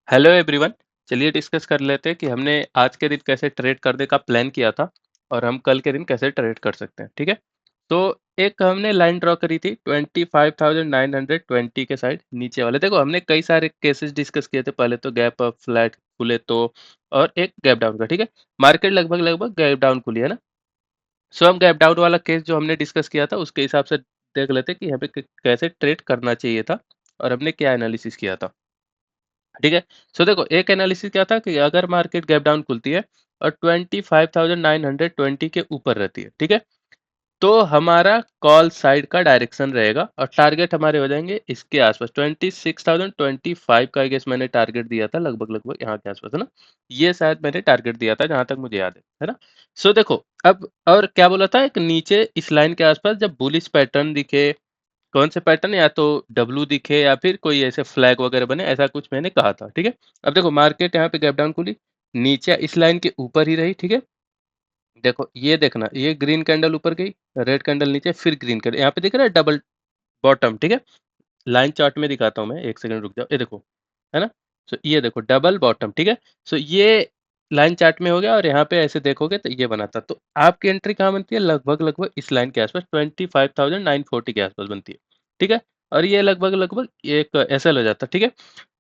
Hello everyone. चलिए discuss कर लेते हैं कि हमने आज के दिन कैसे ट्रेड करने का प्लान किया था और हम कल के दिन कैसे ट्रेड कर सकते हैं। ठीक है। तो एक हमने लाइन ड्रॉ करी थी 25,920 के साइड नीचे वाले। देखो हमने कई सारे केसेस डिस्कस किए थे, पहले तो गैप अप, फ्लैट खुले तो, और एक गैप डाउन का। ठीक है। मार्केट लगभग लगभग गैप डाउन खुली है ना। सो हम गैप डाउन वाला केस जो हमने डिस्कस किया था उसके हिसाब से देख लेते हैं कि हमें कैसे ट्रेड करना चाहिए था और हमने क्या एनालिसिस किया था। ठीक है। सो देखो एक एनालिसिस क्या था कि अगर मार्केट गैप डाउन खुलती है और 25,920 के ऊपर रहती है, ठीक है, तो हमारा कॉल साइड का डायरेक्शन रहेगा और टारगेट हमारे हो जाएंगे इसके आसपास 26,025 का। आई गेस मैंने टारगेट दिया था लगभग लगभग यहाँ के आसपास, है ना। ये शायद मैंने टारगेट दिया था जहां तक मुझे याद है ना। सो देखो अब और क्या बोला था, एक नीचे इस लाइन के आसपास जब बुलिश पैटर्न दिखे, कौन से पैटर्न, या तो डब्लू दिखे या फिर कोई ऐसे फ्लैग वगैरह बने, ऐसा कुछ मैंने कहा था। ठीक है। अब देखो मार्केट यहाँ पे गैप डाउन खुली, नीचे इस लाइन के ऊपर ही रही। ठीक है। देखो ये देखना, ये ग्रीन कैंडल ऊपर गई, रेड कैंडल नीचे, फिर ग्रीन कैंडल, यहाँ पे दिख रहा है डबल बॉटम। ठीक है। लाइन चार्ट में दिखाता हूँ मैं, एक सेकंड रुक जाओ, ये देखो, है ना। सो ये देखो डबल बॉटम। ठीक है। सो ये लाइन चार्ट में हो गया और यहाँ पे ऐसे देखोगे तो ये बनाता, तो आपकी एंट्री कहाँ बनती है, लगभग लगभग इस लाइन के आसपास 25,940 के आसपास बनती है। ठीक है। और ये लगभग लगभग एक एसएल हो जाता है। ठीक है।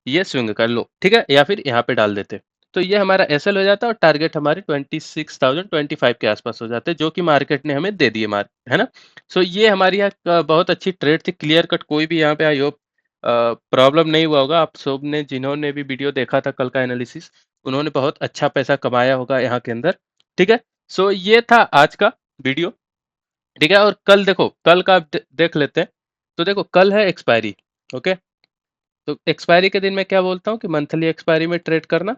ये स्विंग कर लो, ठीक है, या फिर यहाँ पे डाल देते। तो ये हमारा एसएल हो जाता है और टारगेट हमारे 26,025 के आसपास हो जाते हैं, जो कि मार्केट ने हमें दे दिए, है ना। सो ये हमारी यहाँ बहुत अच्छी ट्रेड थी, क्लियर कट, कोई भी यहाँ पे आई होप प्रॉब्लम नहीं हुआ होगा। आप सब ने जिन्होंने भी वीडियो देखा था कल का एनालिसिस, उन्होंने बहुत अच्छा पैसा कमाया होगा यहाँ के अंदर। ठीक है। सो ये था आज का वीडियो। ठीक है। और कल देखो, कल का आप देख लेते हैं। तो देखो कल है एक्सपायरी। ओके। तो एक्सपायरी के दिन मैं क्या बोलता हूँ कि मंथली एक्सपायरी में ट्रेड करना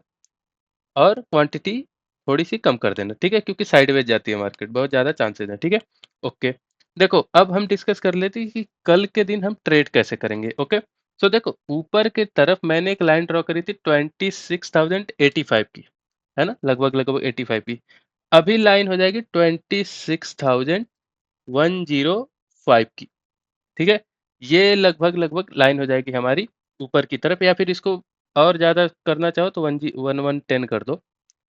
और क्वांटिटी थोड़ी सी कम कर देना। ठीक है, क्योंकि साइडवेज जाती है मार्केट, बहुत ज़्यादा चांसेस है। ठीक है। ओके। देखो अब हम डिस्कस कर लेते हैं कि कल के दिन हम ट्रेड कैसे करेंगे। ओके। सो देखो ऊपर की तरफ मैंने एक लाइन ड्रॉ करी थी 26,085 की, है ना, लगभग लगभग 85 की। अभी लाइन हो जाएगी 26,105 की। ठीक है। ये लगभग लगभग लाइन हो जाएगी हमारी ऊपर की तरफ, या फिर इसको और ज़्यादा करना चाहो तो 1110 कर दो।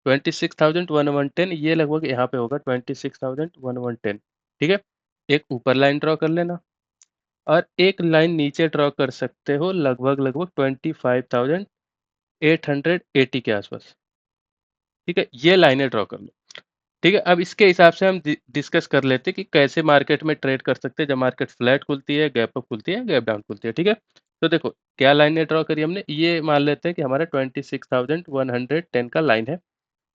26,1110, ये लगभग यहाँ पे होगा 26,1110। ठीक है। एक ऊपर लाइन ड्रॉ कर लेना और एक लाइन नीचे ड्रॉ कर सकते हो लगभग लगभग 25,880 के आसपास। ठीक है, ये लाइनें ड्रॉ कर लो। ठीक है। अब इसके हिसाब से हम डिस्कस कर लेते हैं कि कैसे मार्केट में ट्रेड कर सकते हैं जब मार्केट फ्लैट खुलती है, गैप अप खुलती है, गैप डाउन खुलती है। ठीक है। तो देखो क्या लाइनें ड्रॉ करी हमने, ये मान लेते हैं कि हमारा 26,110 का लाइन है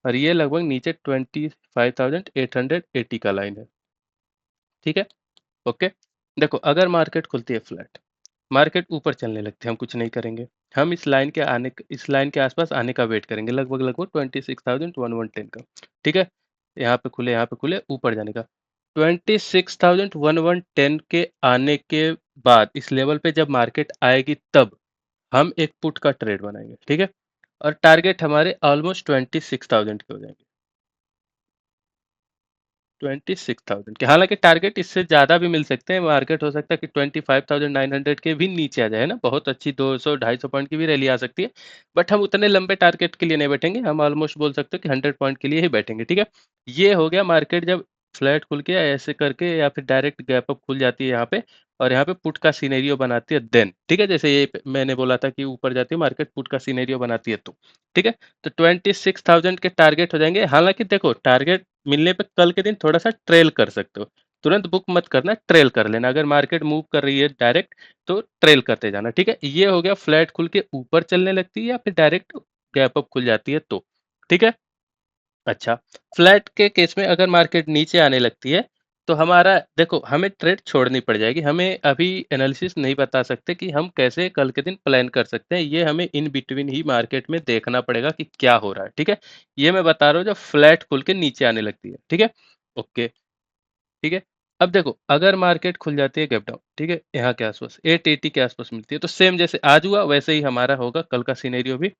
और ये लगभग नीचे 25,880 का लाइन है। ठीक है। ओके। देखो अगर मार्केट खुलती है फ्लैट, मार्केट ऊपर चलने लगती है, हम कुछ नहीं करेंगे। हम इस लाइन के आसपास आने का वेट करेंगे, लगभग लगभग 26,110 का। ठीक है। यहाँ पे खुले, यहाँ पे खुले, ऊपर जाने का। 26,110 के आने के बाद इस लेवल पे जब मार्केट आएगी तब हम एक पुट का ट्रेड बनाएंगे। ठीक है। और टारगेट हमारे ऑलमोस्ट 26,000 के हो जाएंगे। 26,000 के, हालांकि टारगेट इससे ज़्यादा भी मिल सकते हैं। मार्केट हो सकता है कि 25,900 के भी नीचे आ जाए ना, बहुत अच्छी 200-250 पॉइंट की भी रैली आ सकती है। बट हम उतने लंबे टारगेट के लिए नहीं बैठेंगे, हम ऑलमोस्ट बोल सकते हैं कि 100 पॉइंट के लिए ही बैठेंगे। ठीक है। ये हो गया मार्केट जब फ्लैट खुल के ऐसे करके या फिर डायरेक्ट गैप अप खुल जाती है यहाँ पे और यहाँ पे पुट का सिनेरियो बनाती है देन। ठीक है, जैसे ये मैंने बोला था कि ऊपर जाती है मार्केट, पुट का सिनेरियो बनाती है तो। ठीक है। तो 26,000 के टारगेट हो जाएंगे। हालांकि देखो टारगेट मिलने पे कल के दिन थोड़ा-सा ट्रेल कर सकते हो। तुरंत बुक मत करना, ट्रेल कर लेना। अगर मार्केट मूव कर रही है डायरेक्ट तो ट्रेल करते जाना। ठीक है। ये हो गया फ्लैट खुल के ऊपर चलने लगती है या फिर डायरेक्ट गैप अप खुल जाती है तो। ठीक है। अच्छा, फ्लैट के केस में अगर मार्केट नीचे आने लगती है तो हमारा देखो हमें ट्रेड छोड़नी पड़ जाएगी। हमें अभी एनालिसिस नहीं बता सकते कि हम कैसे कल के दिन प्लान कर सकते हैं। ये हमें इन बिटवीन ही मार्केट में देखना पड़ेगा कि क्या हो रहा है। ठीक है। ये मैं बता रहा हूँ जब फ्लैट खुल के नीचे आने लगती है। ठीक है। ओके। ठीक है। अब देखो अगर मार्केट खुल जाती है गैप डाउन, ठीक है, यहाँ के आसपास 880 के आसपास मिलती है, तो सेम जैसे आज हुआ वैसे ही हमारा होगा कल का सिनेरियो भी।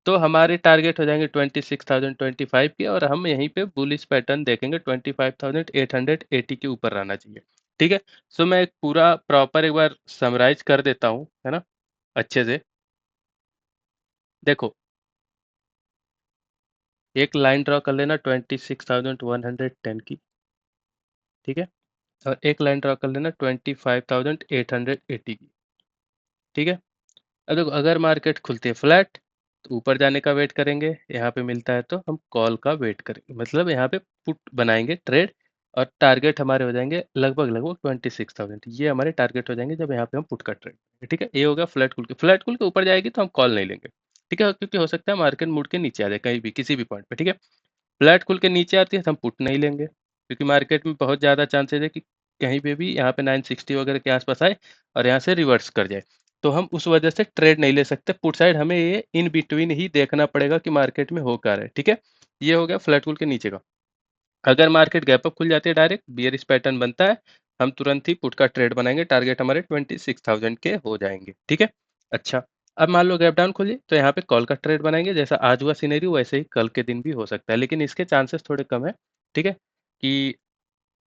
तो हमारे टारगेट हो जाएंगे 26,025 के और हम यहीं पे बुलिश पैटर्न देखेंगे 25,880 के ऊपर रहना चाहिए। ठीक है। सो मैं एक पूरा प्रॉपर एक बार समराइज कर देता हूँ, है ना, अच्छे से। देखो एक लाइन ड्रॉ कर लेना 26,110 की, ठीक है, और एक लाइन ड्रॉ कर लेना 25,880 की, ठीक है। अब देखो अगर मार्केट खुलती है फ्लैट तो ऊपर जाने का वेट करेंगे, यहाँ पे मिलता है तो हम कॉल का वेट करेंगे, मतलब यहाँ पे पुट बनाएंगे ट्रेड, और टारगेट हमारे हो जाएंगे लगभग लगभग 26,000, ये हमारे टारगेट हो जाएंगे जब यहाँ पे हम पुट का ट्रेड, ठीक है। ये हो गया फ्लैट खुल के ऊपर जाएगी तो हम कॉल नहीं लेंगे, ठीक है, क्योंकि हो सकता है मार्केट मुड़ के नीचे आ जाए कहीं भी किसी भी पॉइंट पे, ठीक है। फ्लैट खुल के नीचे आती है तो हम पुट नहीं लेंगे, क्योंकि मार्केट में बहुत ज़्यादा चांसेस है कि कहीं पे भी यहाँ पे 960 वगैरह के आसपास आए और यहाँ से रिवर्स कर जाए, तो हम उस वजह से ट्रेड नहीं ले सकते पुट साइड, हमें ये इन बिटवीन ही देखना पड़ेगा कि मार्केट में हो क्या रहा है, ठीक है। ये हो गया फ्लैट खुल के नीचे का। अगर मार्केट गैप अप खुल जाती है डायरेक्ट बियरिश पैटर्न बनता है, हम तुरंत ही पुट का ट्रेड बनाएंगे, टारगेट हमारे 26,000 के हो जाएंगे, ठीक है। अच्छा, अब मान लो गैप डाउन खुली तो यहाँ पे कॉल का ट्रेड बनाएंगे, जैसा आज हुआ सिनेरियो वैसे ही कल के दिन भी हो सकता है, लेकिन इसके चांसेस थोड़े कम है, ठीक है, कि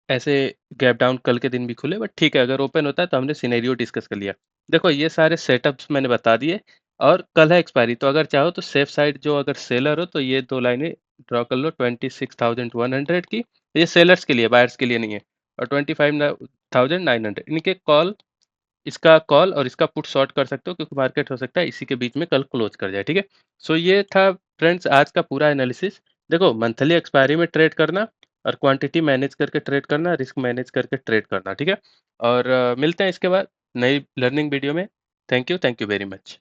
ऐसे गैप डाउन कल के दिन भी खुले, बट ठीक है अगर ओपन होता है तो हमने सिनेरियो डिस्कस कर लिया। देखो ये सारे सेटअप्स मैंने बता दिए, और कल है एक्सपायरी, तो अगर चाहो तो सेफ साइड जो अगर सेलर हो तो ये दो लाइनें ड्रॉ कर लो 26,100 की, ये सेलर्स के लिए, बायर्स के लिए नहीं है, और 25,900 इनके कॉल, इसका कॉल और इसका पुट शॉर्ट कर सकते हो, क्योंकि मार्केट हो सकता है इसी के बीच में कल क्लोज कर जाए, ठीक है। सो ये था फ्रेंड्स आज का पूरा एनालिसिस। देखो मंथली एक्सपायरी में ट्रेड करना, और क्वांटिटी मैनेज करके ट्रेड करना, रिस्क मैनेज करके ट्रेड करना, ठीक है। और मिलते हैं इसके बाद नई लर्निंग वीडियो में। Thank you very much.